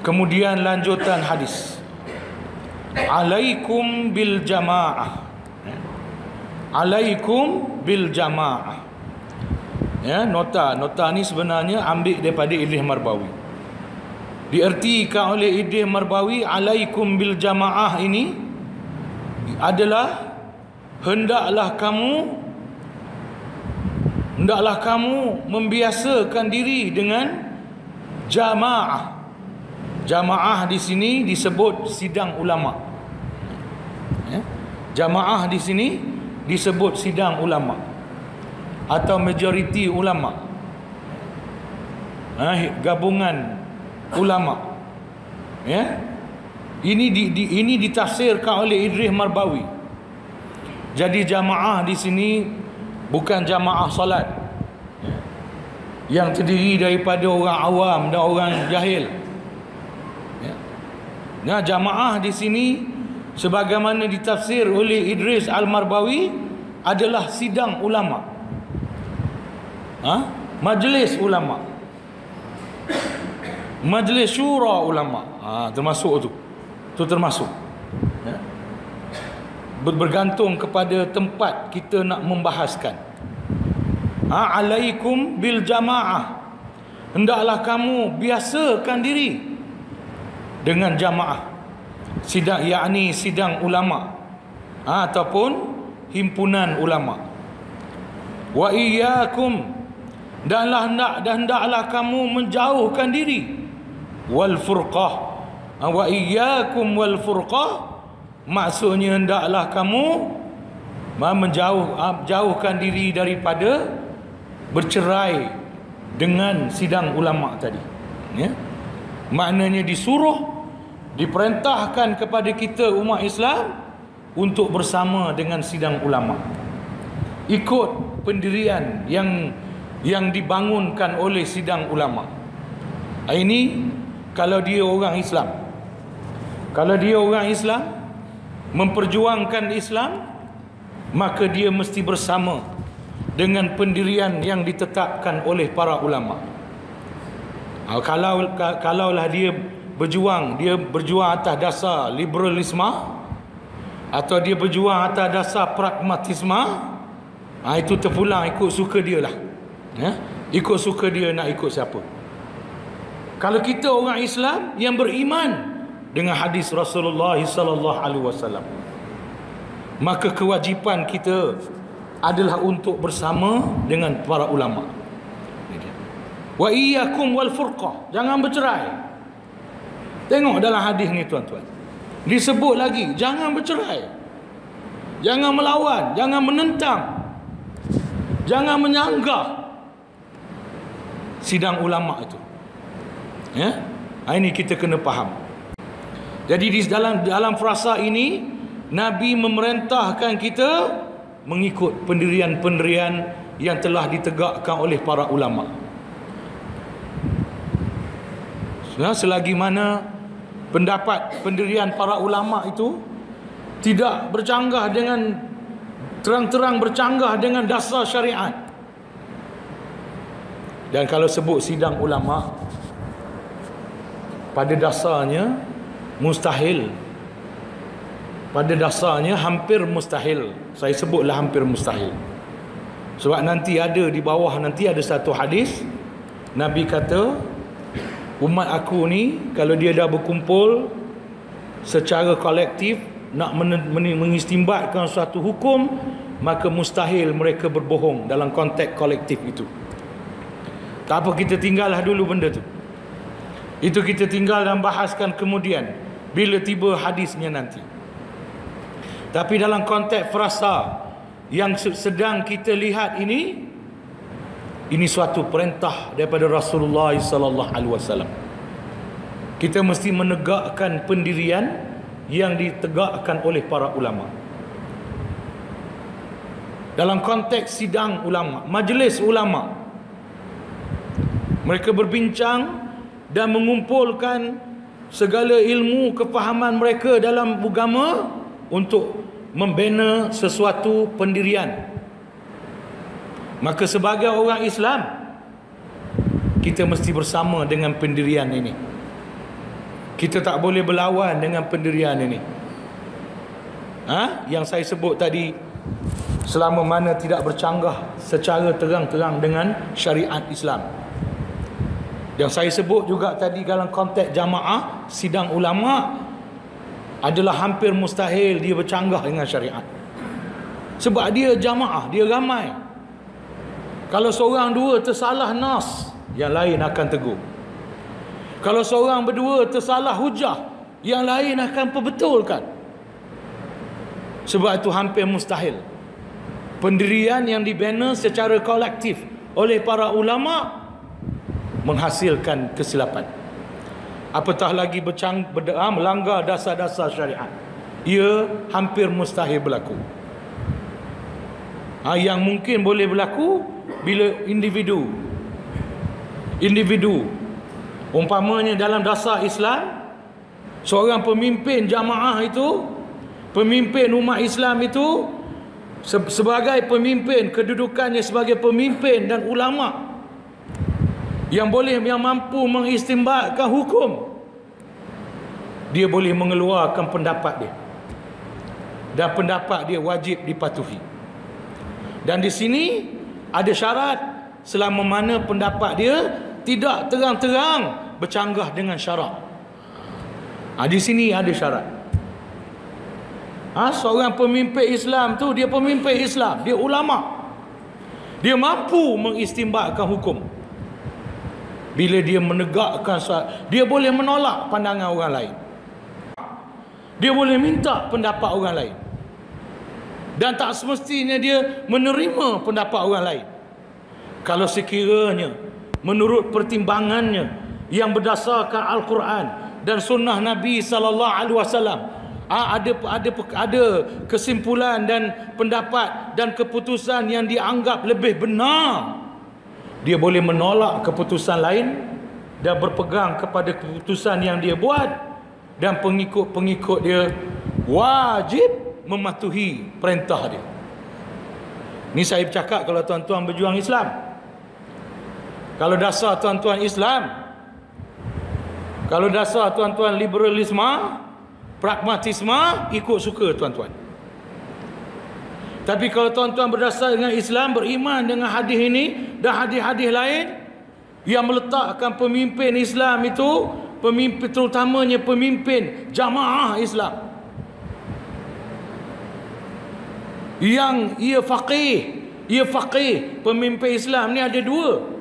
Kemudian lanjutan hadis, alaikum bil jamaah, alaikum bil jamaah. Ya, nota ni sebenarnya ambil daripada Idris Marbawi. Diertikan oleh Idris Marbawi, alaikum bil jamaah ini adalah hendaklah kamu membiasakan diri dengan jamaah. Jamaah di sini disebut sidang ulama. Ya? Jamaah di sini disebut sidang ulama atau majoriti ulama. Gabungan ulama. Ya? Ini ditafsirkan oleh Idris Marbawi. Jadi jamaah di sini bukan jamaah solat yang terdiri daripada orang awam dan orang jahil. Nah, jamaah di sini sebagaimana ditafsir oleh Idris Al-Marbawi adalah sidang ulama. Majlis ulama. Majlis syura ulama. Termasuk tu. Tu termasuk. Ya. Bergantung kepada tempat kita nak membahaskan. Alaikum bil jamaah. Hendaklah kamu biasakan diri dengan jamaah, sidang, yakni sidang ulama ataupun himpunan ulama. Wa iyyakum, dan hendaklah kamu menjauhkan diri wal furqah. Wa iyyakum wal furqah, maksudnya hendaklah kamu menjauhkan diri daripada bercerai dengan sidang ulama tadi. Ya, maknanya diperintahkan kepada kita umat Islam untuk bersama dengan sidang ulama, ikut pendirian yang dibangunkan oleh sidang ulama. Ini kalau dia orang Islam. Kalau dia orang Islam memperjuangkan Islam, maka dia mesti bersama dengan pendirian yang ditetapkan oleh para ulama. Kalaulah dia berjuang atas dasar liberalisme atau dia berjuang atas dasar pragmatisme, itu terpulang ikut suka dia lah. Ya? Ikut suka dia nak ikut siapa. Kalau kita orang Islam yang beriman dengan hadis Rasulullah sallallahu alaihi wasallam, maka kewajipan kita adalah untuk bersama dengan para ulama. Wa iyyakum wal furqah, jangan bercerai. Tengok dalam hadis ni tuan-tuan, disebut lagi jangan bercerai, jangan melawan, jangan menentang, jangan menyanggah sidang ulama itu. Ya, ini kita kena faham. Jadi di dalam frasa ini Nabi memerintahkan kita mengikut pendirian-pendirian yang telah ditegakkan oleh para ulama. Selagi mana pendapat pendirian para ulama itu tidak bercanggah dengan terang-terang bercanggah dengan dasar syariat. Dan kalau sebut sidang ulama, pada dasarnya mustahil. Pada dasarnya hampir mustahil. Saya sebutlah hampir mustahil. Sebab nanti ada di bawah, nanti ada satu hadis Nabi kata, umat aku ni kalau dia dah berkumpul secara kolektif nak mengistimbatkan suatu hukum, maka mustahil mereka berbohong dalam konteks kolektif itu. Tak apa, kita tinggallah dulu benda tu. Itu kita tinggal dan bahaskan kemudian bila tiba hadisnya nanti. Tapi dalam konteks frasa yang sedang kita lihat ini suatu perintah daripada Rasulullah sallallahu alaihi wasallam. Kita mesti menegakkan pendirian yang ditegakkan oleh para ulama. Dalam konteks sidang ulama, majlis ulama, mereka berbincang dan mengumpulkan segala ilmu kefahaman mereka dalam agama untuk membina sesuatu pendirian. Maka sebagai orang Islam, kita mesti bersama dengan pendirian ini. Kita tak boleh berlawan dengan pendirian ini. Yang saya sebut tadi, selama mana tidak bercanggah secara terang-terang dengan syariat Islam. Yang saya sebut juga tadi dalam konteks jamaah sidang ulama adalah hampir mustahil dia bercanggah dengan syariat. Sebab dia jamaah, dia ramai. Kalau seorang dua tersalah nas, yang lain akan tegur. Kalau seorang berdua tersalah hujah, yang lain akan perbetulkan. Sebab itu hampir mustahil. Pendirian yang dibina secara kolektif oleh para ulama menghasilkan kesilapan. Apatah lagi melanggar dasar-dasar syariat. Ia hampir mustahil berlaku. Yang mungkin boleh berlaku bila individu umpamanya dalam dasar Islam, seorang pemimpin jamaah itu, pemimpin umat Islam itu, sebagai pemimpin, kedudukannya sebagai pemimpin dan ulama yang mampu mengistimbatkan hukum, dia boleh mengeluarkan pendapat dia, dan pendapat dia wajib dipatuhi. Dan di sini ada syarat, selama mana pendapat dia tidak terang-terang bercanggah dengan syarak. Di sini ada syarat. Seorang pemimpin Islam tu, dia pemimpin Islam, dia ulama, dia mampu mengistimbatkan hukum. Bila dia menegakkan, dia boleh menolak pandangan orang lain, dia boleh minta pendapat orang lain, dan tak semestinya dia menerima pendapat orang lain. Kalau sekiranya menurut pertimbangannya yang berdasarkan Al-Quran dan sunnah Nabi SAW, ada kesimpulan dan pendapat dan keputusan yang dianggap lebih benar, dia boleh menolak keputusan lain dan berpegang kepada keputusan yang dia buat, dan pengikut-pengikut dia wajib mematuhi perintah dia. Ni saya bercakap kalau tuan-tuan berjuang Islam. Kalau dasar tuan-tuan Islam, kalau dasar tuan-tuan liberalisme, pragmatisme, ikut suka tuan-tuan. Tapi kalau tuan-tuan berdasar dengan Islam, beriman dengan hadis ini dan hadis-hadis lain yang meletakkan pemimpin Islam itu, pemimpin terutamanya pemimpin jamaah Islam, yang ia faqih. Pemimpin Islam ni ada dua.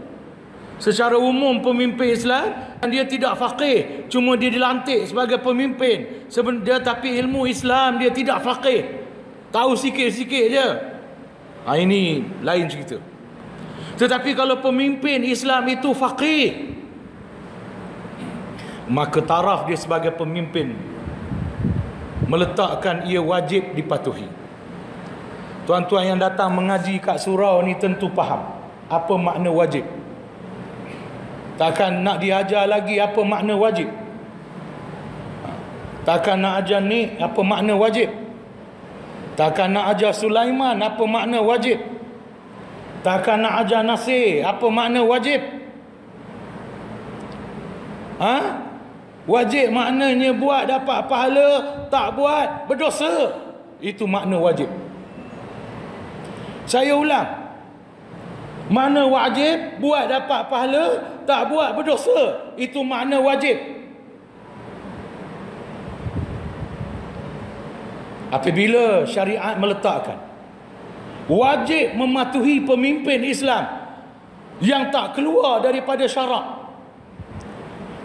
Secara umum pemimpin Islam, dan dia tidak faqih, cuma dia dilantik sebagai pemimpin sebenarnya, tapi ilmu Islam dia tidak faqih, tahu sikit-sikit je. Ini lain cerita. Tetapi kalau pemimpin Islam itu faqih, maka taraf dia sebagai pemimpin meletakkan ia wajib dipatuhi. Tuan-tuan yang datang mengaji kat surau ni tentu faham apa makna wajib. Takkan nak diajar lagi apa makna wajib. Takkan nak ajar ni apa makna wajib. Takkan nak ajar Sulaiman apa makna wajib. Takkan nak ajar Nasir apa makna wajib. Wajib maknanya buat dapat pahala, tak buat berdosa. Itu makna wajib. Saya ulang. Makna wajib, buat dapat pahala, tak buat berdosa. Itu makna wajib. Apabila syariat meletakkan wajib mematuhi pemimpin Islam yang tak keluar daripada syarak,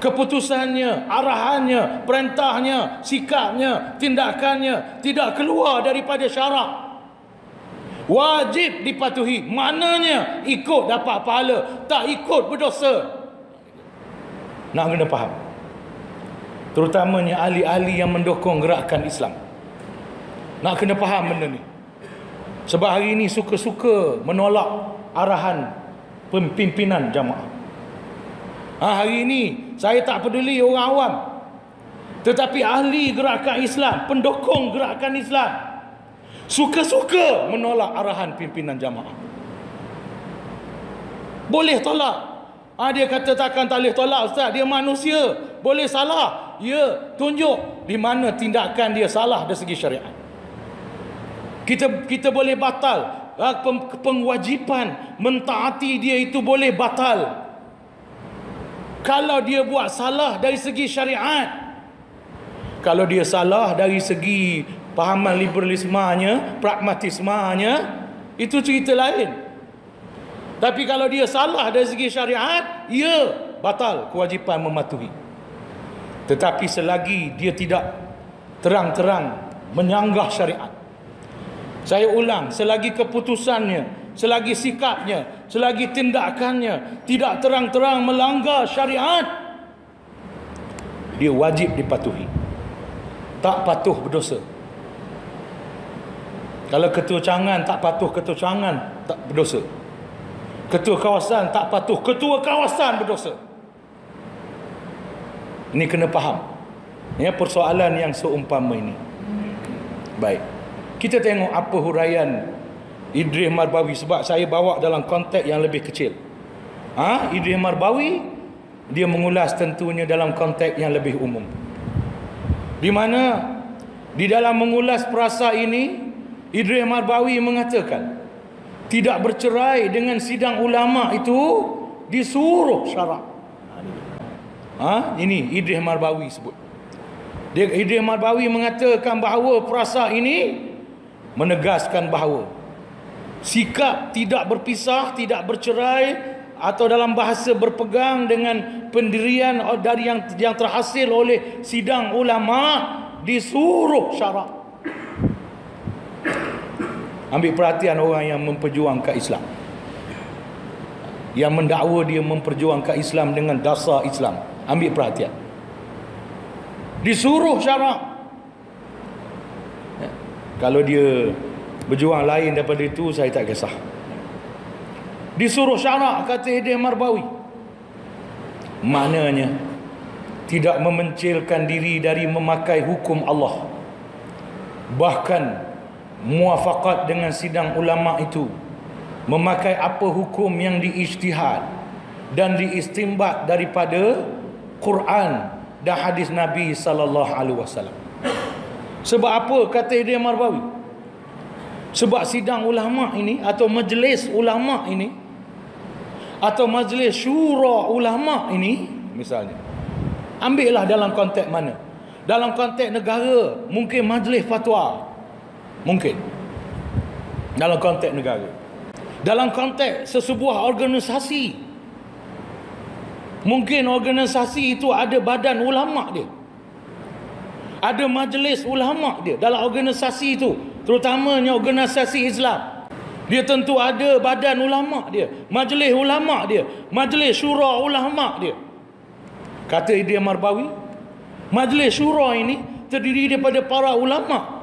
keputusannya, arahannya, perintahnya, sikapnya, tindakannya tidak keluar daripada syarak, wajib dipatuhi. Maknanya ikut dapat pahala, tak ikut berdosa. Nak kena faham. Terutamanya ahli-ahli yang mendukung gerakan Islam. Nak kena faham benda ni. Sebab hari ini suka-suka menolak arahan pimpinan jamaah. Hari ini saya tak peduli orang awam, tetapi ahli gerakan Islam, pendukung gerakan Islam, suka-suka menolak arahan pimpinan jamaah. Boleh tolak. Dia kata takkan tak boleh tolak, Ustaz, dia manusia. boleh salah. Ya, tunjuk di mana tindakan dia salah dari segi syariat. Kita boleh batal. Pengwajipan mentaati dia itu boleh batal kalau dia buat salah dari segi syariat. Kalau dia salah dari segi pahaman liberalismenya, pragmatismenya, itu cerita lain. Tapi kalau dia salah dari segi syariat, ya, batal kewajipan mematuhi. Tetapi selagi dia tidak terang-terang menyanggah syariat, saya ulang, selagi keputusannya, selagi sikapnya, selagi tindakannya tidak terang-terang melanggar syariat, dia wajib dipatuhi. Tak patuh berdosa. Kalau ketua cangan tak patuh ketua cangan, tak berdosa. Ketua kawasan tak patuh ketua kawasan, berdosa. Ini kena faham. Ya, persoalan yang seumpama ini. Baik. Kita tengok apa huraian Idris Marbawi, sebab saya bawa dalam konteks yang lebih kecil. Idris Marbawi dia mengulas tentunya dalam konteks yang lebih umum. Di mana di dalam mengulas perasa ini, Idris Marbawi mengatakan tidak bercerai dengan sidang ulama itu disuruh syarak. Ini Idris Marbawi sebut. Idris Marbawi mengatakan bahawa perasa ini menegaskan bahawa sikap tidak berpisah, tidak bercerai, atau dalam bahasa berpegang dengan pendirian dari yang terhasil oleh sidang ulama disuruh syarak. Ambil perhatian orang yang memperjuangkan Islam, yang mendakwa dia memperjuangkan Islam dengan dasar Islam. Ambil perhatian. Disuruh syarak. Kalau dia berjuang lain daripada itu, saya tak kisah. Disuruh syarak, kata Idris Marbawi. Maknanya tidak memencilkan diri dari memakai hukum Allah. Bahkan muafakat dengan sidang ulama itu, memakai apa hukum yang diijtihad dan diistinbat daripada Quran dan hadis Nabi sallallahu alaihi wasallam. Sebab apa kata Idris Marbawi? Sebab sidang ulama ini, atau majlis ulama ini, atau majlis syura ulama ini, misalnya, ambillah dalam konteks mana? Dalam konteks negara, mungkin majlis fatwa, mungkin dalam konteks negara. Dalam konteks sesebuah organisasi, mungkin organisasi itu ada badan ulama dia, ada majlis ulama dia. Dalam organisasi itu, terutamanya organisasi Islam, dia tentu ada badan ulama dia, majlis ulama dia, majlis syura ulama dia. Kata Idris Marbawi, majlis syura ini terdiri daripada para ulama.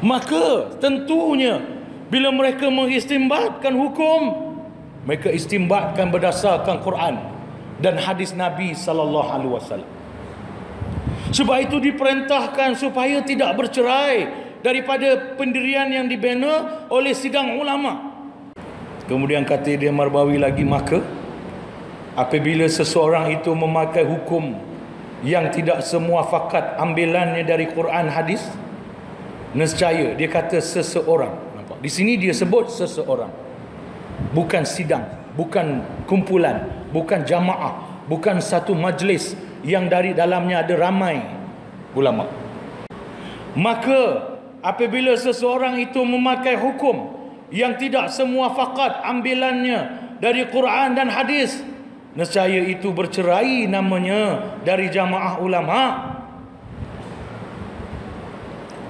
Maka tentunya bila mereka mengistimbatkan hukum, mereka istimbatkan berdasarkan Quran dan hadis Nabi sallallahu alaihi wasallam. Sebab itu diperintahkan supaya tidak bercerai daripada pendirian yang dibina oleh sidang ulama. Kemudian kata Idris Marbawi lagi, maka apabila seseorang itu memakai hukum yang tidak semua fakat ambilannya dari Quran hadis, nescaya, dia kata seseorang. Nampak? Di sini dia sebut seseorang, bukan sidang, bukan kumpulan, bukan jamaah, bukan satu majlis yang dari dalamnya ada ramai ulama. Maka apabila seseorang itu memakai hukum yang tidak semua fakat ambilannya dari Quran dan hadis, nescaya itu bercerai namanya dari jamaah ulama.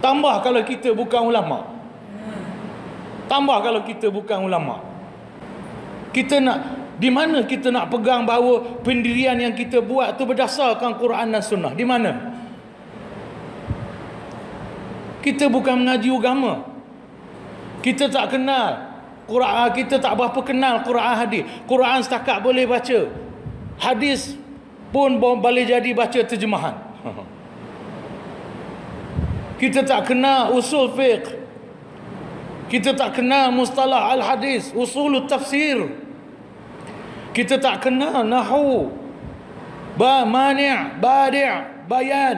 Tambah kalau kita bukan ulama, tambah kalau kita bukan ulama, kita nak, di mana kita nak pegang bahawa pendirian yang kita buat tu berdasarkan Quran dan Sunnah? Di mana? Kita bukan mengaji agama, kita tak kenal Quran, kita tak berapa kenal Quran hadis. Quran setakat boleh baca, hadis pun boleh jadi baca terjemahan. Kita tak kenal usul fiqh, kita tak kenal mustalah al-hadis, usul tafsir, kita tak kenal nahwu, mani', badi', bayan.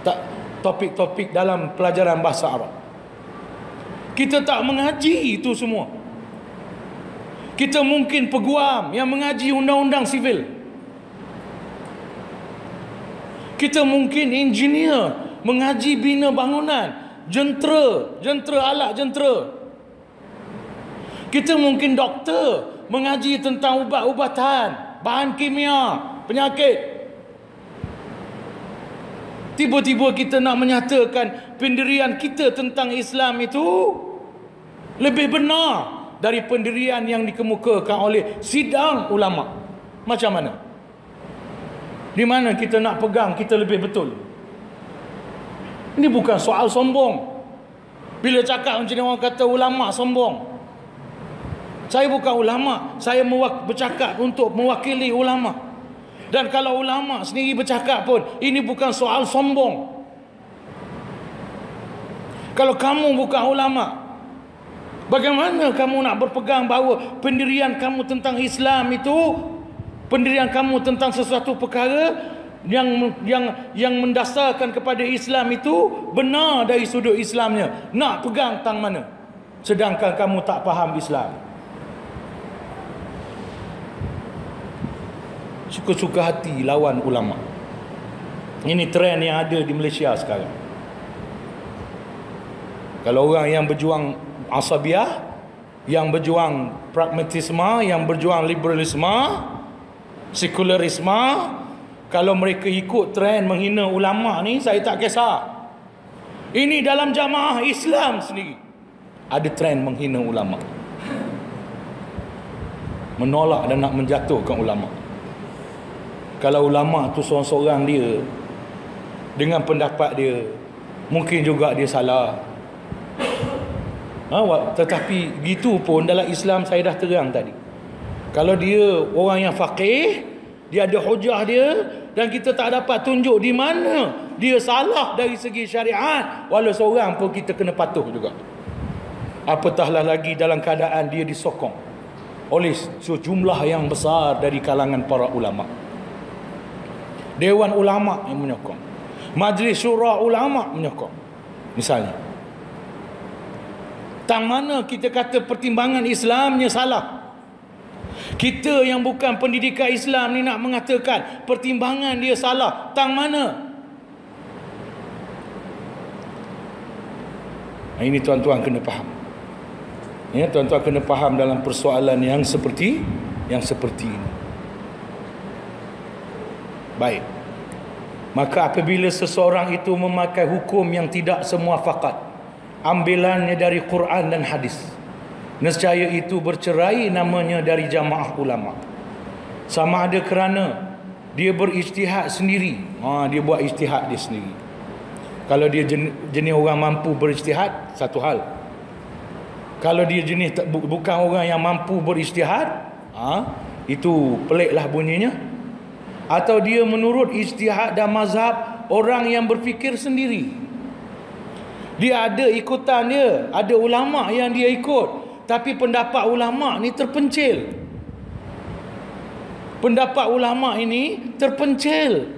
Tak, topik-topik dalam pelajaran bahasa Arab. Kita tak mengaji itu semua. Kita mungkin peguam yang mengaji undang-undang sivil. Kita mungkin engineer mengaji bina bangunan, jentera, alat jentera. Kita mungkin doktor mengaji tentang ubat-ubatan, bahan kimia, penyakit. Tiba-tiba kita nak menyatakan pendirian kita tentang Islam itu lebih benar dari pendirian yang dikemukakan oleh sidang ulama. Macam mana? Di mana kita nak pegang kita lebih betul? Ini bukan soal sombong. Bila cakap macam ni orang kata ulama sombong. Saya bukan ulama, saya bercakap untuk mewakili ulama. Dan kalau ulama sendiri bercakap pun, ini bukan soal sombong. Kalau kamu bukan ulama, bagaimana kamu nak berpegang bahawa pendirian kamu tentang Islam itu, pendirian kamu tentang sesuatu perkara yang mendasarkan kepada Islam itu benar dari sudut Islamnya? Nak pegang tang mana? Sedangkan kamu tak faham Islam. Suka-suka hati lawan ulama. Ini trend yang ada di Malaysia sekarang. Kalau orang yang berjuang asabiah, yang berjuang pragmatisme, yang berjuang liberalisme, sekularisme, kalau mereka ikut trend menghina ulama ni, saya tak kisah. Ini dalam jamaah Islam sendiri ada trend menghina ulama, menolak dan nak menjatuhkan ulama. Kalau ulama tu seorang-seorang dia dengan pendapat dia, mungkin juga dia salah. Tetapi gitu pun dalam Islam saya dah terang tadi. Kalau dia orang yang faqih, dia ada hujah dia, dan kita tak dapat tunjuk di mana dia salah dari segi syariat, walau seorang pun kita kena patuh juga. Apatahlah lagi dalam keadaan dia disokong oleh sejumlah yang besar dari kalangan para ulama. Dewan ulama yang menyokong, majlis syura ulama menyokong. Misalnya, tang mana kita kata pertimbangan Islamnya salah? Kita yang bukan pendidikan Islam ni nak mengatakan pertimbangan dia salah. Tang mana? Ini tuan-tuan kena faham. Ya, tuan-tuan kena faham dalam persoalan yang seperti ini. Baik. Maka apabila seseorang itu memakai hukum yang tidak semua fakat, ambilannya dari Quran dan hadis, nescaya itu bercerai namanya dari jamaah ulama. Sama ada kerana dia berijtihad sendiri, dia buat ijtihad dia sendiri. Kalau dia jenis orang mampu berijtihad, satu hal. Kalau dia jenis bukan orang yang mampu berijtihad, itu peliklah bunyinya. Atau dia menurut ijtihad dan mazhab orang yang berfikir sendiri. Dia ada ikutan dia, ada ulama yang dia ikut, tapi pendapat ulama ni terpencil. Pendapat ulama ini terpencil.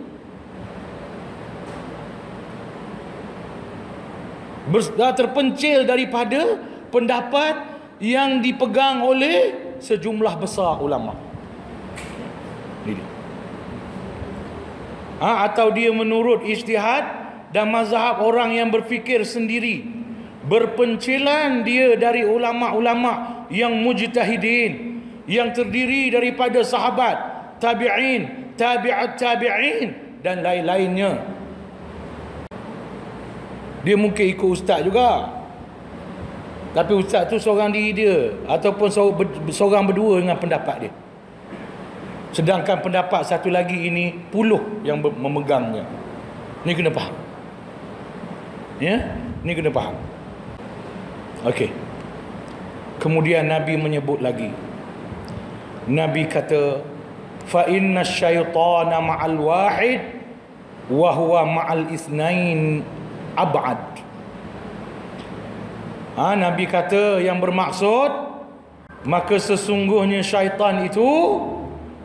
Terpencil daripada pendapat yang dipegang oleh sejumlah besar ulama. Ini. Atau dia menurut ijtihad dan mazhab orang yang berfikir sendiri. Berpencilan dia dari ulama-ulama yang mujtahidin, yang terdiri daripada sahabat, tabi'in, tabi'at tabi'in dan lain-lainnya. Dia mungkin ikut ustaz juga, tapi ustaz tu seorang diri dia, ataupun seorang berdua dengan pendapat dia. Sedangkan pendapat satu lagi ini puluh yang memegangnya. Ni kena faham. Ya, ni kena faham. Okey. Kemudian Nabi menyebut lagi. Nabi kata, fa inna syaitana ma'al wahid wa huwa ma'al itsnain ab'ad. Nabi kata yang bermaksud, maka sesungguhnya syaitan itu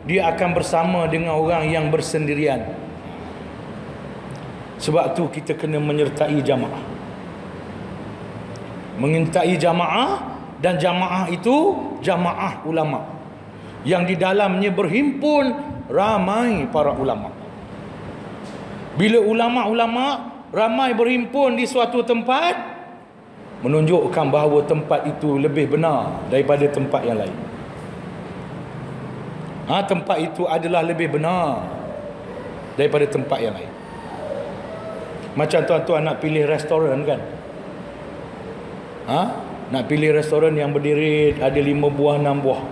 dia akan bersama dengan orang yang bersendirian. Sebab tu kita kena menyertai jamaah. Menyertai jamaah, dan jamaah itu jamaah ulama yang di dalamnya berhimpun ramai para ulama. Bila ulama-ulama ramai berhimpun di suatu tempat, menunjukkan bahawa tempat itu lebih benar daripada tempat yang lain. Tempat itu adalah lebih benar daripada tempat yang lain. Macam tuan-tuan nak pilih restoran kan, nak pilih restoran yang berdiri ada 5 buah 6 buah.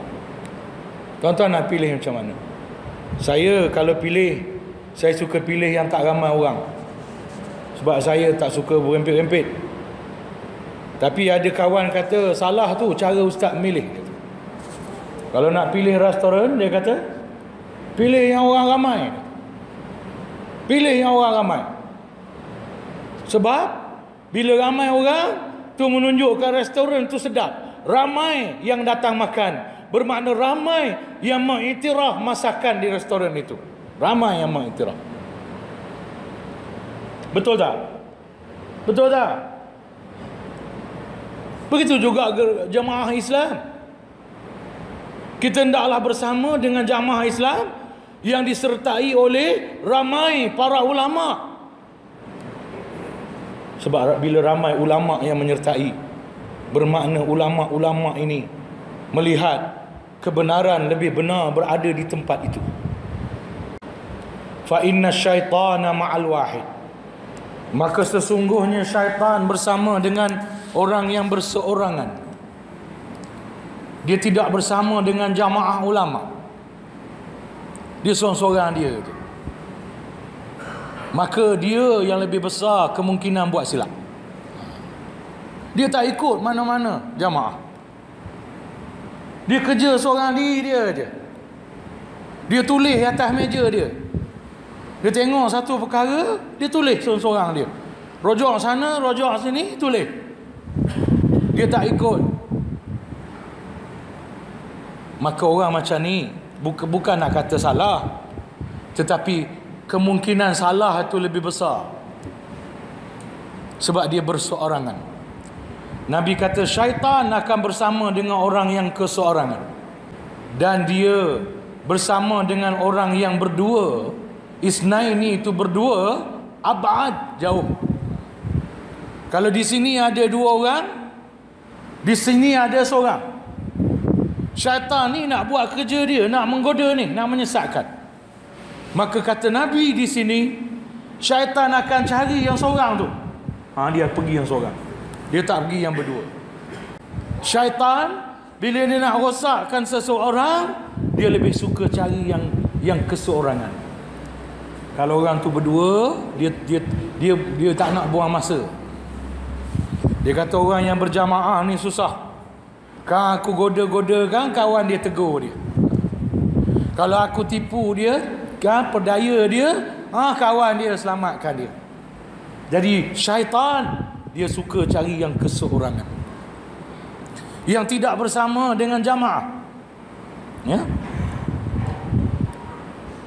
Tuan-tuan nak pilih macam mana? Saya kalau pilih, saya suka pilih yang tak ramai orang, sebab saya tak suka berempit-empit. Tapi ada kawan kata salah tu cara ustaz milih. Kalau nak pilih restoran, dia kata pilih yang orang ramai. Pilih yang orang ramai. Sebab bila ramai orang tu menunjukkan restoran tu sedap. Ramai yang datang makan, bermakna ramai yang mengiktiraf masakan di restoran itu. Ramai yang mengiktiraf. Betul tak? Betul tak? Begitu juga jamaah Islam. Kita hendaklah bersama dengan jamaah Islam yang disertai oleh ramai para ulama. Sebab bila ramai ulama yang menyertai, bermakna ulama-ulama ini melihat kebenaran lebih benar berada di tempat itu. Fa inna syaitana ma'al wahid. Maka sesungguhnya syaitan bersama dengan orang yang berseorangan. Dia tidak bersama dengan jamaah ulama. Dia seorang-seorang dia je. Maka dia yang lebih besar kemungkinan buat silap. Dia tak ikut mana-mana jamaah. Dia kerja seorang diri dia je. Dia tulis atas meja dia. Dia tengok satu perkara, dia tulis seorang-seorang dia. Rojok sana, rojok sini, tulis. Dia tak ikut. Maka orang macam ni bukan nak kata salah, tetapi kemungkinan salah itu lebih besar. Sebab dia berseorangan. Nabi kata syaitan akan bersama dengan orang yang keseorangan. Dan dia bersama dengan orang yang berdua. Isnaini itu berdua, abad, jauh. Kalau di sini ada 2 orang, di sini ada seorang. Syaitan ni nak buat kerja dia, nak menggoda ni, nak menyesatkan. Maka kata Nabi di sini, syaitan akan cari yang seorang tu. Dia pergi yang seorang. Dia tak pergi yang berdua. Syaitan bila dia nak rosakkan seseorang, dia lebih suka cari yang keseorangan. Kalau orang tu berdua, dia tak nak buang masa. Dia kata orang yang berjamaah ni susah. Kan aku goda-goda kan, kawan dia tegur dia. Kalau aku tipu dia, kan perdaya dia, kawan dia selamatkan dia. Jadi syaitan dia suka cari yang keseorangan, yang tidak bersama dengan jamaah. Ya.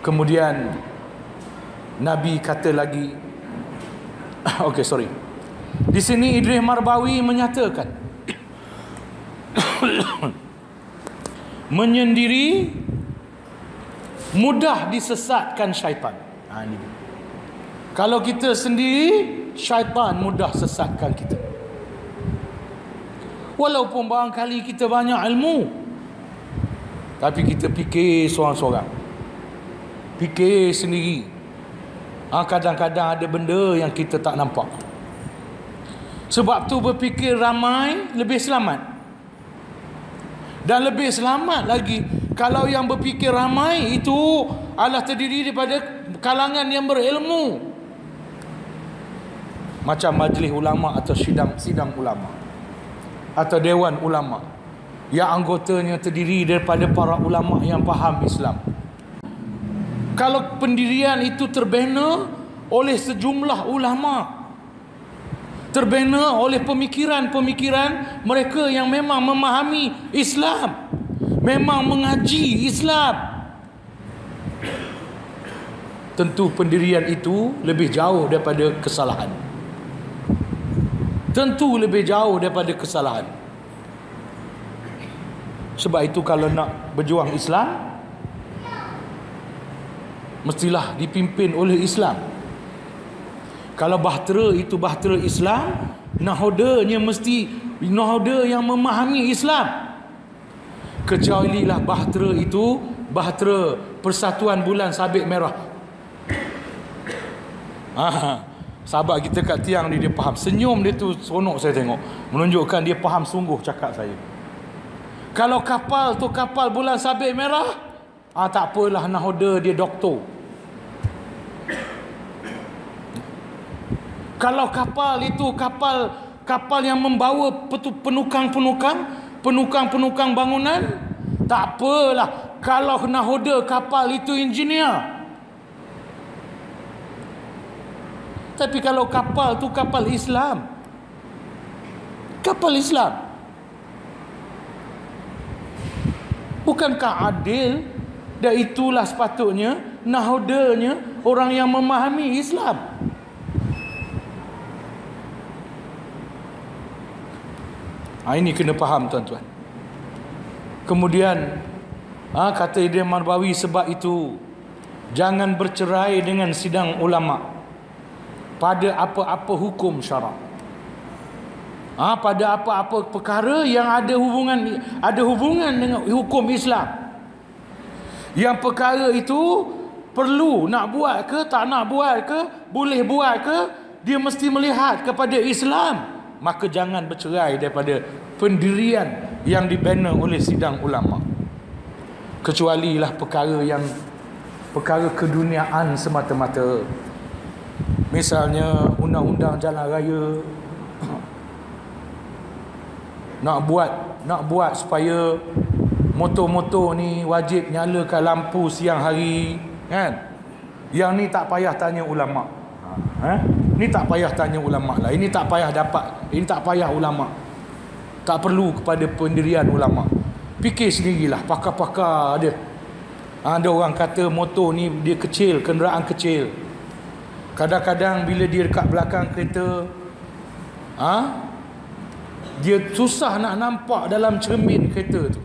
Kemudian Nabi kata lagi, di sini Idris Marbawi menyatakan menyendiri mudah disesatkan syaitan. Ini. Kalau kita sendiri, syaitan mudah sesatkan kita. Walaupun barangkali kita banyak ilmu, tapi kita fikir seorang-seorang, fikir sendiri. Kadang-kadang ada benda yang kita tak nampak. Sebab tu berfikir ramai lebih selamat. Dan lebih selamat lagi kalau yang berfikir ramai itu adalah terdiri daripada kalangan yang berilmu, macam majlis ulama atau sidang ulama atau dewan ulama yang anggotanya terdiri daripada para ulama yang faham Islam. Kalau pendirian itu terbina oleh sejumlah ulama, terbina oleh pemikiran-pemikiran mereka yang memang memahami Islam, memang mengaji Islam, tentu pendirian itu lebih jauh daripada kesalahan. Tentu lebih jauh daripada kesalahan. Sebab itu kalau nak berjuang Islam, mestilah dipimpin oleh Islam. Kalau bahtera itu bahtera Islam, nahodanya mesti nahoda yang memahami Islam. Kecualilah bahtera itu bahtera Persatuan Bulan Sabit Merah. Sahabat kita kat tiang ni, dia faham. Senyum dia tu seronok saya tengok, menunjukkan dia faham sungguh cakap saya. Kalau kapal tu kapal Bulan Sabit Merah, tak apalah, nahoda dia doktor. Kalau kapal itu kapal yang membawa penukang bangunan, tak apalah. Kalau nahoda kapal itu engineer. Tapi kalau kapal tu kapal Islam, kapal Islam, bukankah adil? Dan itulah sepatutnya nahodanya orang yang memahami Islam. Ini kena faham tuan-tuan. Kemudian kata Idris Marbawi, sebab itu jangan bercerai dengan sidang ulama pada apa-apa hukum syarak. Pada apa-apa perkara yang ada hubungan dengan hukum Islam. Yang perkara itu perlu nak buat ke, tak nak buat ke, boleh buat ke, dia mesti melihat kepada Islam. Maka jangan bercerai daripada pendirian yang dibina oleh sidang ulama. Kecualilah perkara keduniaan semata-mata. Misalnya undang-undang jalan raya, nak buat supaya motor-motor ni wajib nyalakan lampu siang hari, kan? Yang ni tak payah tanya ulama. Ni tak payah tanya ulama lah. Ini tak payah ini tak payah ulama. Tak perlu kepada pendirian ulama. Fikir sendirilah, pakar-pakar dia. Ada orang kata motor ni dia kecil, kenderaan kecil. Kadang-kadang bila dia dekat belakang kereta, dia susah nak nampak dalam cermin kereta tu.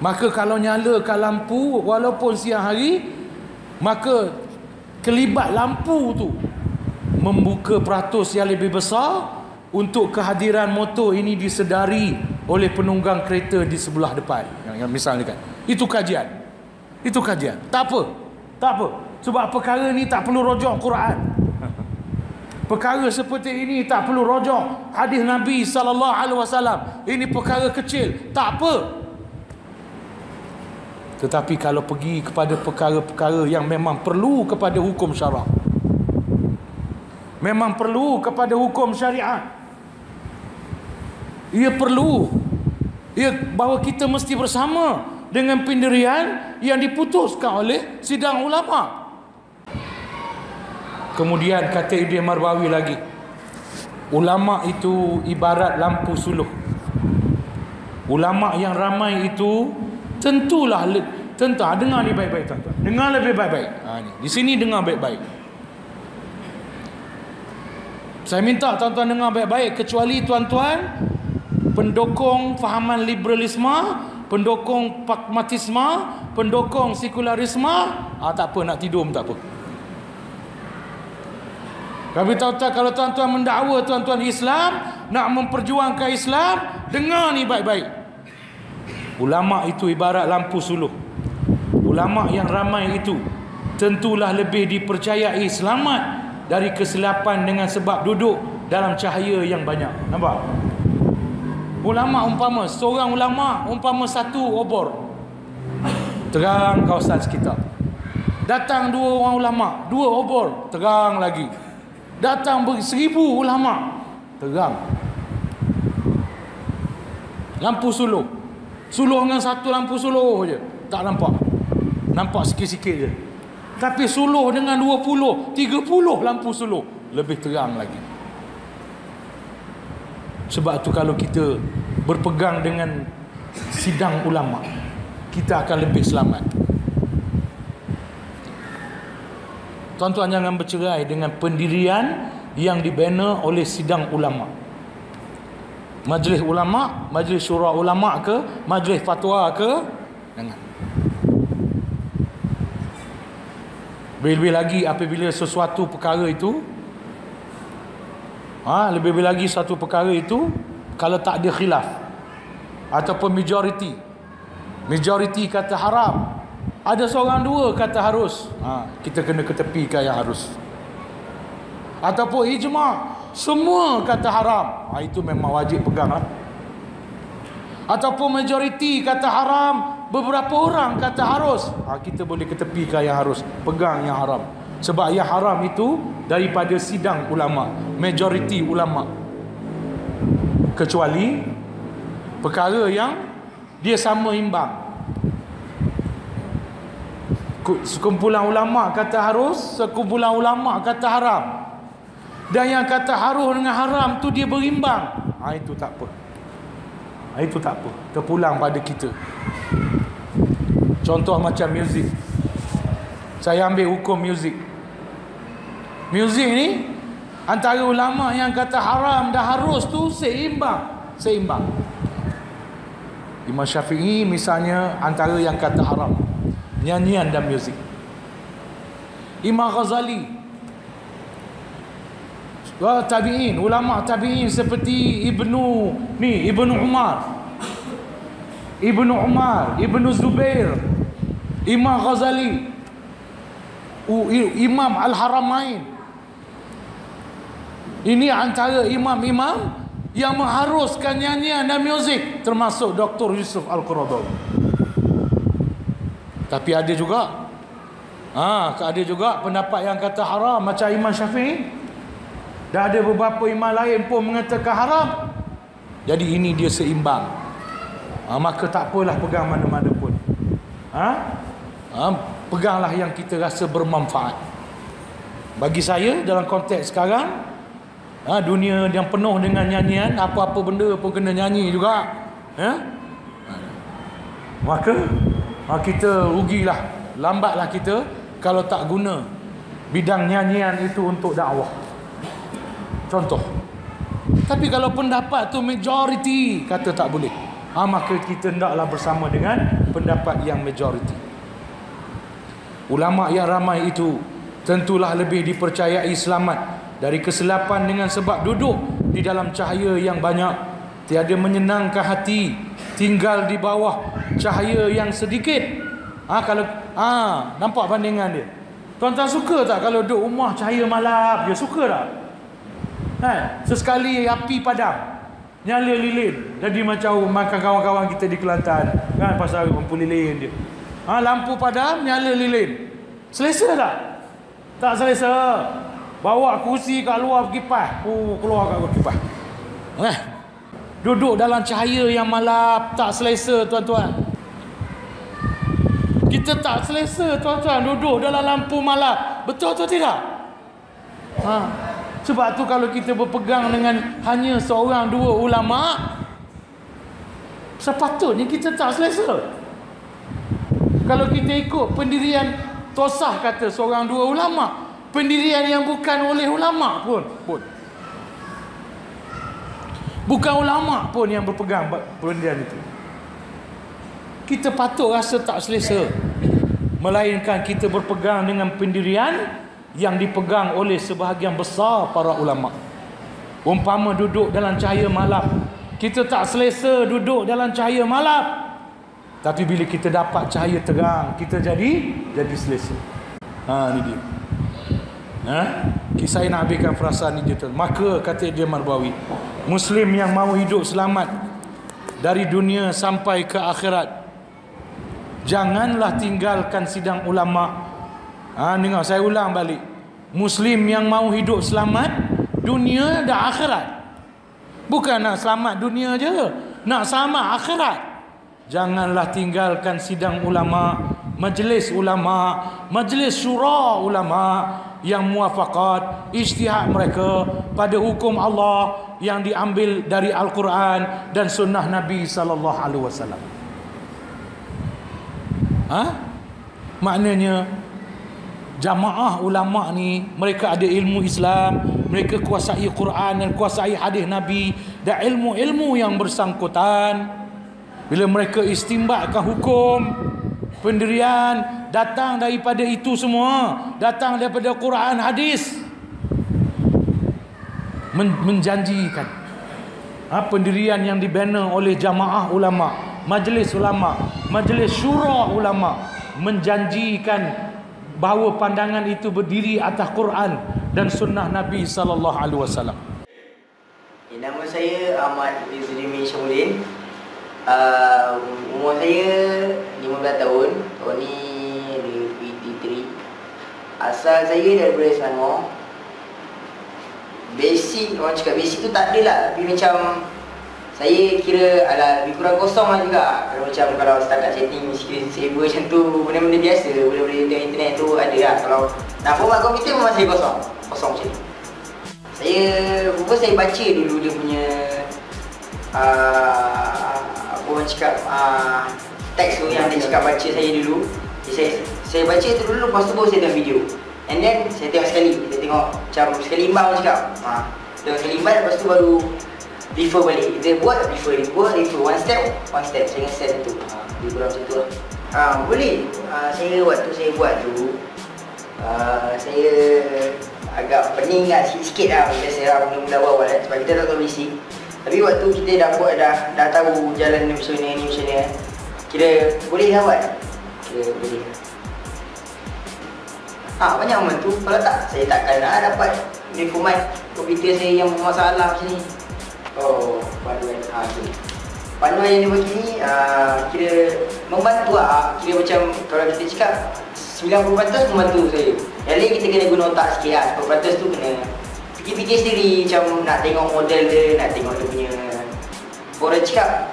Maka kalau nyalakan lampu walaupun siang hari, maka kelibat lampu tu membuka peratus yang lebih besar untuk kehadiran motor ini disedari oleh penunggang kereta di sebelah depan. Misalnya kan, itu kajian. Tak apa. Sebab perkara ni tak perlu rujuk Quran. Perkara seperti ini tak perlu rujuk hadis Nabi SAW. Ini perkara kecil, tak apa. Tetapi kalau pergi kepada perkara-perkara yang memang perlu kepada hukum syarak, memang perlu kepada hukum syariat, ia perlu bahawa kita mesti bersama dengan pendirian yang diputuskan oleh sidang ulama. Kemudian kata Idris Marbawi lagi, ulama itu ibarat lampu suluh. Ulama yang ramai itu tentulah dengar ni baik-baik tuan-tuan. Dengar lebih baik-baik. Ni di sini dengar baik-baik. Saya minta tuan-tuan dengar baik-baik, kecuali tuan-tuan pendukung fahaman liberalisme, pendukung pragmatisme, pendukung sekularisme, tak apa, nak tidur pun tak apa. Tapi tuan-tuan, kalau tuan-tuan mendakwa tuan-tuan Islam, nak memperjuangkan Islam, dengar ni baik-baik. Ulama itu ibarat lampu suluh. Ulama yang ramai itu tentulah lebih dipercayai selamat dari kesilapan dengan sebab duduk dalam cahaya yang banyak. Nampak? Ulama umpama, seorang ulama umpama satu obor terang kawasan sekitar. Datang dua orang ulama, dua obor, terang lagi. Datang 1000 ulama, terang. Lampu suluh. Suluh dengan satu lampu suluh je, tak nampak. Nampak sikit-sikit je. Tapi suluh dengan 20, 30 lampu suluh, lebih terang lagi. Sebab tu kalau kita berpegang dengan sidang ulama, kita akan lebih selamat. Tuan-tuan jangan bercerai dengan pendirian yang dibina oleh sidang ulama. Majlis ulama, majlis syura ulama ke, majlis fatwa ke, jangan. Lebih-lebih lagi apabila sesuatu perkara itu lebih-lebih lagi satu perkara itu kalau tak ada khilaf ataupun majoriti kata haram, ada seorang dua kata harus, kita kena ketepikan yang harus. Ataupun ijma', semua kata haram, itu memang wajib pegang lah. Ataupun majoriti kata haram, beberapa orang kata harus, kita boleh ketepikan yang harus, pegang yang haram. Sebab yang haram itu daripada sidang ulama, majoriti ulama. Kecuali perkara yang dia sama imbang. Sekumpulan ulama kata harus, sekumpulan ulama kata haram. Dan yang kata harus dengan haram tu dia berimbang. Itu tak apa. Itu tak apa. Terpulang pada kita. Contoh macam muzik. Saya ambil hukum muzik. Muzik ni antara ulama yang kata haram dan harus tu seimbang. Imam Syafi'i misalnya antara yang kata haram, nyanyian dan muzik. Imam Ghazali, tabi'in, ulama tabi'in seperti Ibnu Umar, Ibnu Zubair, Imam Ghazali, Imam Al-Haramain. Ini antara imam-imam yang mengharuskan nyanyian dan muzik, termasuk Dr. Yusuf Al-Qaradawi. Tapi ada juga pendapat yang kata haram macam Imam Syafi'i. Dan ada beberapa imam lain pun mengatakan haram. Jadi ini dia seimbang. Maka tak apalah pegang mana-mana pun. Peganglah yang kita rasa bermanfaat. Bagi saya dalam konteks sekarang, dunia yang penuh dengan nyanyian, apa-apa benda pun kena nyanyi juga. Maka kita rugilah, lambatlah kita kalau tak guna bidang nyanyian itu untuk dakwah. Contoh. Tapi kalau pendapat tu majoriti kata tak boleh, maka kita hendaklah bersama dengan pendapat yang majoriti. Ulama yang ramai itu tentulah lebih dipercayai selamat dari kesilapan dengan sebab duduk di dalam cahaya yang banyak, tiada menyenangkan hati tinggal di bawah cahaya yang sedikit. Kalau nampak bandingan dia. Tuan-tuan suka tak kalau duduk rumah cahaya malam? Dia suka tak? Sesekali api padam, nyala lilin, jadi macam makan kawan-kawan kita di Kelantan kan, pasal lampu lilin dia. Lampu padam, nyala lilin. Selesa tak? Tak selesa. Bawa kursi kat luar kipas, keluar kat kipas. Duduk dalam cahaya yang malap, tak selesa tuan-tuan. Kita tak selesa tuan-tuan duduk dalam lampu malap. Betul atau tidak? Sebab tu kalau kita berpegang dengan hanya seorang dua ulama, sepatutnya kita tak selesa. Kalau kita ikut pendirian tosah kata seorang dua ulama, pendirian yang bukan oleh ulama pun bukan ulama pun yang berpegang pendirian itu, kita patut rasa tak selesa. Melainkan kita berpegang dengan pendirian yang dipegang oleh sebahagian besar para ulama. Umpama duduk dalam cahaya malam, kita tak selesa duduk dalam cahaya malam. Tapi bila kita dapat cahaya terang, kita jadi selesa. Ni dia. Saya nak habiskan perasaan ni dia. Maka kata dia Marbawi, Muslim yang mahu hidup selamat dari dunia sampai ke akhirat, janganlah tinggalkan sidang ulama. Dengar, saya ulang balik. Muslim yang mahu hidup selamat dunia dan akhirat, bukan nak selamat dunia je, nak selamat akhirat. Janganlah tinggalkan sidang ulama, majlis ulama, majlis syura ulama yang muafakat ijtihad mereka pada hukum Allah yang diambil dari Al-Quran dan sunnah Nabi sallallahu alaihi wasallam. Maknanya Jamaah ulama ni mereka ada ilmu Islam, mereka kuasai Quran dan kuasai hadis Nabi dan ilmu-ilmu yang bersangkutan. Bila mereka istimbatkan hukum pendirian, datang daripada itu semua, datang daripada Quran hadis, menjanjikan pendirian yang dibina oleh jamaah ulama, majlis ulama, majlis syura ulama, menjanjikan bahawa pandangan itu berdiri atas Quran dan sunnah Nabi sallallahu alaihi wasallam. Nama saya Ahmad Izzuddin Syamudin. Umur saya 15 tahun. Tahun ni ada PT3. Asal saya daripada Selangor. Basic, orang cakap basic tu tak ada lah, tapi macam saya kira lebih kurang kosong lah juga. Kalau setakat setting screen saver macam tu, benda-benda biasa, benda-benda internet tu ada lah. Kalau nak format komputer memang saya kosong macam ni. Saya baca dulu dia punya apa orang cakap teks tu yang dia cakap baca saya dulu. Saya baca tu dulu, lepas tu baru saya tengok video. And then saya tengok sekali, saya tengok macam sekali imbang orang cakap. Tengok sekali imbang, lepas tu baru refer balik. Dia buat refer. One step. Saya ingat step tu. Dia kurang macam tu lah. Boleh. Waktu saya buat tu, saya agak pening lah sikit lah. Biasa lah mula-mula awal sebab kita tak tahu basic. Tapi waktu kita dah buat, dah tahu jalan ni macam ni, kira boleh lah buat. Kira boleh. Banyak membantu. Kalau tak, saya takkan nak dapat ni format komputer saya yang bermasalah macam ni. Panduan. Panduan yang dia bagi ni kira membantu lah. Kira macam kalau kita cakap 90% membantu saya. Yang lain kita kena guna otak sikit lah. 10% tu kena fikir-fikir sendiri. Macam nak tengok model dia, nak tengok dia punya, orang cakap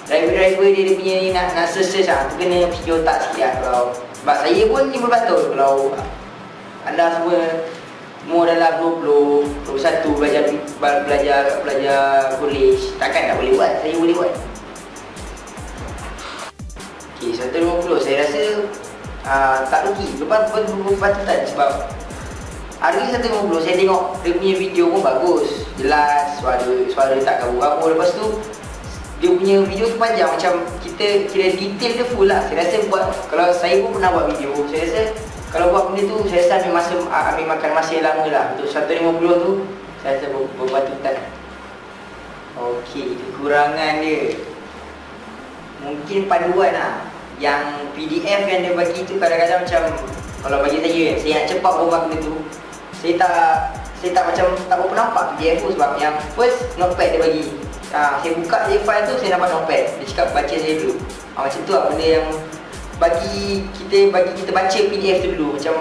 driver dia punya ni nak search lah. Tu kena fikir otak sikit lah. Kalau sebab saya pun 15 tahun. Kalau anda semua umur dalam 20, 21 belajar college, takkan tak boleh buat. Saya boleh buat. Okay, 150 saya rasa tak rugi. Lepas berpatutan sebab harga 150 saya tengok dia punya video pun bagus, jelas, suara tak kabur-kabur. Lepas tu dia punya video tu panjang, macam kita kira detail dia full lah. Saya rasa kalau saya pun pernah buat video, saya rasa kalau buat benda tu, saya rasa ambil makan masa yang lama lah. Untuk 150 tu, saya rasa berpatutan. Okey, kekurangan dia mungkin panduan lah. Yang PDF yang dia bagi tu kadang-kadang macam, kalau bagi saya nak cepat buat benda tu, saya tak macam tak berapa nampak PDF tu. Sebab yang first notepad dia bagi, saya buka je file tu, saya nampak notepad. Dia cakap baca saya dulu. Macam tu lah benda yang bagi kita baca PDF tu dulu. Macam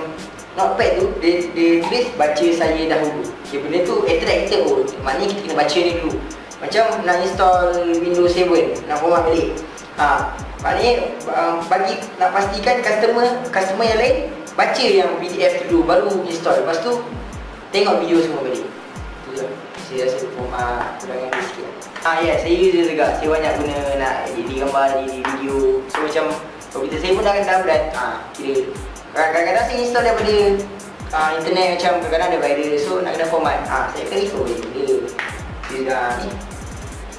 notepad tu dia tulis baca saya dahulu. Okay, benda tu attractive pun. Maknanya kita kena baca ni dulu. Macam nak install Windows 7, nak format balik. Maknanya nak pastikan customer yang lain baca yang PDF tu dulu, baru install. Lepas tu tengok video semua balik. Tu je. Saya rasa kurangan dia sikit. Ya, saya user juga. Saya banyak guna nak edit gambar, edit video. So macam komputer saya pun dah berat. Kira kadang-kadang saya install daripada internet, macam kadang-kadang ada virus. So nak kena format, saya akan refer boleh. Ni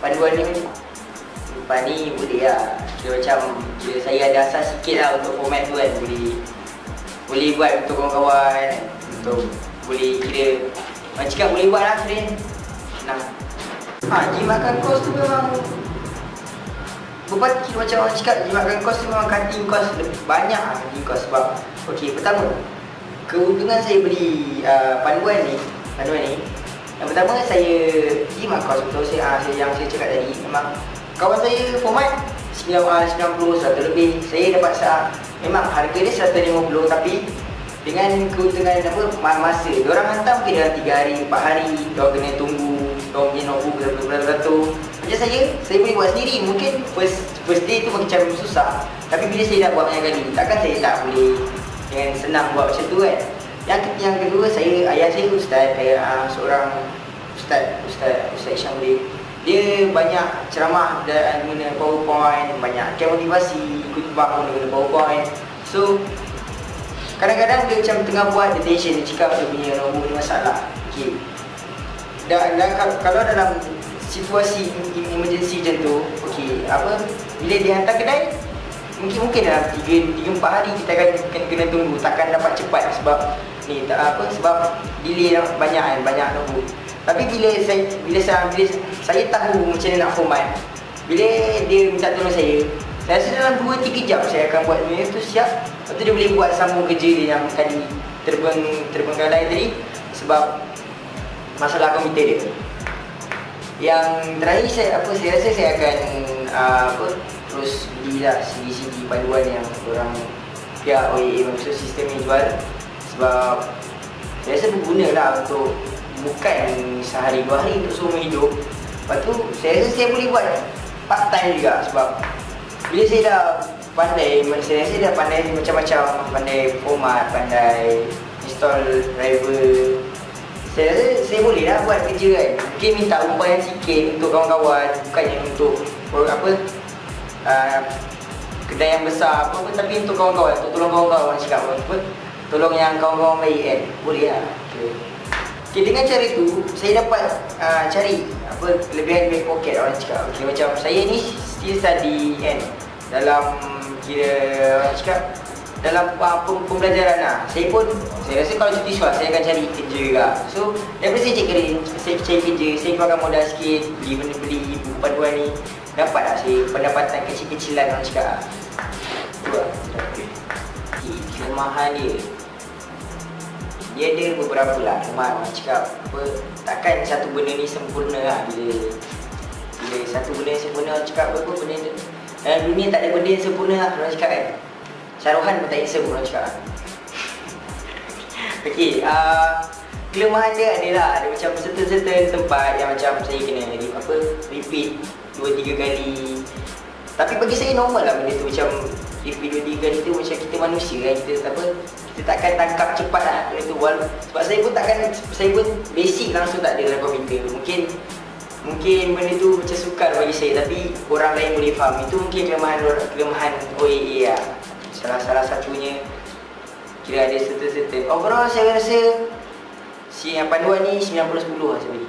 panduan ni depan ni boleh lah. Kira macam saya ada asas sikit lah untuk format tu kan. Boleh buat untuk kawan-kawan, untuk boleh kira macam cakap boleh buat lah kira. Senang. Jimatkan kos tu memang berpati macam orang cakap. Jimatkan kos tu memang cutting kos lebih banyak lah, cutting kos. Sebab okey, pertama keuntungan saya beli panduan ni. Yang pertama, saya jimat kos betul. Yang saya cakap tadi, memang kawan saya format 90, 100 lebih. Saya dapat memang harga dia 150, tapi dengan keuntungan masa. Diorang hantar mungkin dalam 3 hari, 4 hari. Diorang kena tunggu, diorang punya notebook beratus-ratus. Macam saya boleh buat sendiri. Mungkin first day tu macam susah, tapi bila saya dah buat banyak kali, takkan saya tak boleh dengan senang buat macam tu kan. Yang kedua, ayah saya ustaz, seorang Ustaz Syamudin. Dia banyak ceramah dan guna PowerPoint, banyak motivasi, khutbah pun guna PowerPoint. So kadang-kadang dia macam tengah buat dia tension, dia cakap dia punya nombor ni masalah. Okay. Dan kalau dalam situasi emergency macam tu, okay, bila dia hantar kedai, mungkin dalam 3-4 hari kita akan kena tunggu, takkan dapat cepat sebab ni sebab delay banyak nombor. Tapi bila saya tahu macam mana nak format, bila dia minta tolong saya rasa dalam 2-3 jam saya akan buat benda tu siap. Lepas tu dia boleh buat sambung kerja dia yang tadi terbengkalai tadi sebab masalah komputer dia. Yang terakhir saya rasa saya akan terus belilah CD panduan yang orang pihak OAA Microsoft System ni jual, sebab saya rasa berguna lah untuk bukan sehari 2 hari untuk seumur hidup. Lepas tu saya rasa saya boleh buat part time juga sebab bila saya dah pandai, saya dah pandai macam-macam, pandai format, pandai install driver, saya rasa saya boleh lah buat kerja kan. Mungkin minta umpah yang sikit untuk kawan-kawan, bukannya untuk kedai yang besar apa, tapi untuk kawan-kawan, untuk tolong kawan-kawan cakap tolong yang kawan-kawan baik kan, boleh lah. Okay, dengan cara tu saya dapat cari kelebihan back pocket orang cakap. Okay, macam saya ni still study kan, dalam kira orang cakap dalam pembelajaran lah. Saya rasa kalau cuti sekolah saya akan cari kerja juga. So daripada saya cari kerja, saya keluarkan modal sikit, beli buku panduan ni, dapat lah saya pendapatan kecil-kecilan orang cakap. Tu lah. Kelemahan dia ada beberapa lah kelemahan orang cakap. Takkan satu benda ni sempurna lah. Bila satu benda yang sempurna orang cakap benda ni, dalam dunia tak ada benda yang sempurna lah orang cakap kan. Syarohan pun tak handsome orang cakap. Okey, kelemahan dia adalah ada macam certain tempat yang macam saya kena repeat 2-3 kali. Tapi bagi saya normal lah benda tu, macam repeat 2-3 kali tu macam kita manusia kan, kita takkan tangkap cepat lah benda tu. Sebab saya pun basic langsung tak ada dalam komputer. Mungkin benda tu macam sukar bagi saya, tapi orang lain boleh faham. Itu mungkin kelemahan OAA lah. Salah satunya kira ada certain. Overall saya rasa si panduan ni 90/10 lah saya bagi.